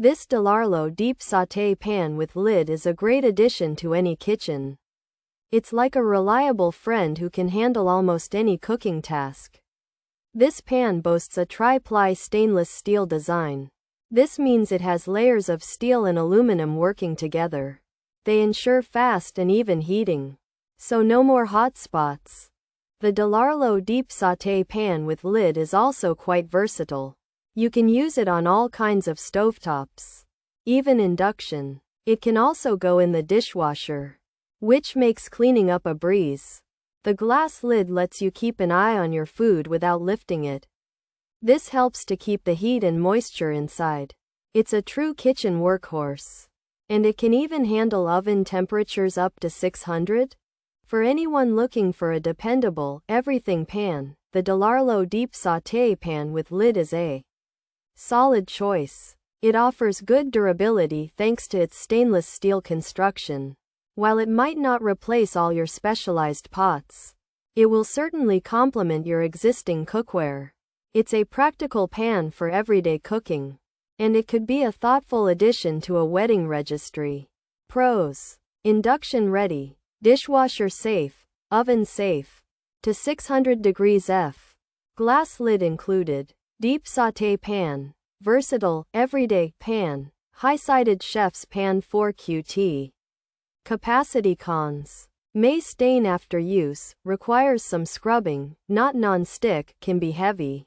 This Delarlo Deep Sauté Pan with lid is a great addition to any kitchen. It's like a reliable friend who can handle almost any cooking task. This pan boasts a Tri-Ply stainless steel design. This means it has layers of steel and aluminum working together. They ensure fast and even heating, so no more hot spots. The Delarlo Deep Sauté Pan with lid is also quite versatile. You can use it on all kinds of stovetops, even induction. It can also go in the dishwasher, which makes cleaning up a breeze. The glass lid lets you keep an eye on your food without lifting it. This helps to keep the heat and moisture inside. It's a true kitchen workhorse, and it can even handle oven temperatures up to 600. For anyone looking for a dependable, everything pan, the Delarlo Deep Sauté Pan with lid is a solid choice. It offers good durability thanks to its stainless steel construction. While it might not replace all your specialized pots, it will certainly complement your existing cookware. It's a practical pan for everyday cooking, and it could be a thoughtful addition to a wedding registry. Pros: induction ready, dishwasher safe, oven safe, to 600 degrees F, glass lid included, deep sauté pan, versatile, everyday pan, high-sided chef's pan 4QT. Capacity: cons: may stain after use, requires some scrubbing, not non-stick, can be heavy.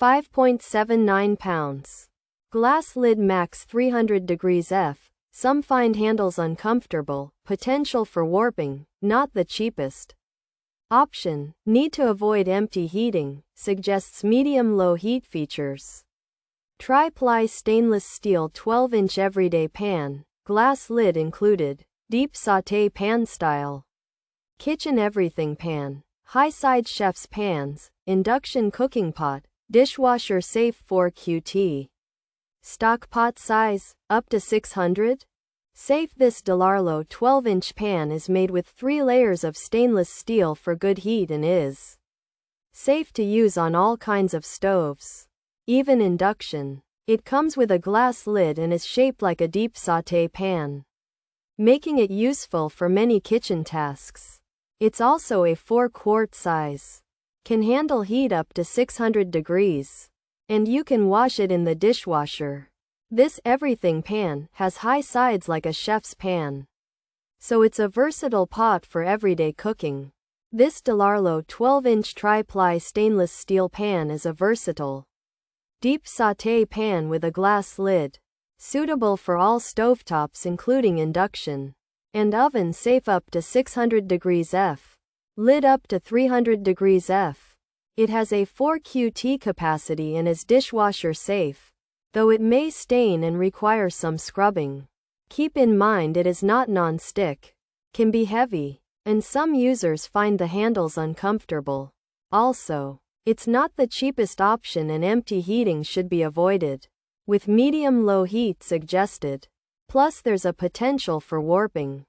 5.79 pounds. Glass lid max 300 degrees F, some find handles uncomfortable, potential for warping, not the cheapest option. Need to avoid empty heating, suggests medium-low heat features. Tri-Ply stainless steel 12-inch everyday pan, glass lid included, deep sauté pan style. Kitchen everything pan, high-side chef's pans, induction cooking pot, dishwasher safe 4QT. Stock pot size, up to 600. Safe. This Delarlo 12-inch pan is made with 3 layers of stainless steel for good heat and is safe to use on all kinds of stoves, even induction. It comes with a glass lid and is shaped like a deep sauté pan, making it useful for many kitchen tasks. It's also a 4-quart size, can handle heat up to 600 degrees, and you can wash it in the dishwasher. This everything pan has high sides like a chef's pan, so it's a versatile pot for everyday cooking. This Delarlo 12-inch Tri-Ply stainless steel pan is a versatile, deep sauté pan with a glass lid, suitable for all stovetops including induction, and oven safe up to 600 degrees F, lid up to 300 degrees F. It has a 4QT capacity and is dishwasher safe, though it may stain and require some scrubbing. Keep in mind it is not non-stick, can be heavy, and some users find the handles uncomfortable. Also, it's not the cheapest option and empty heating should be avoided, with medium-low heat suggested. Plus there's a potential for warping.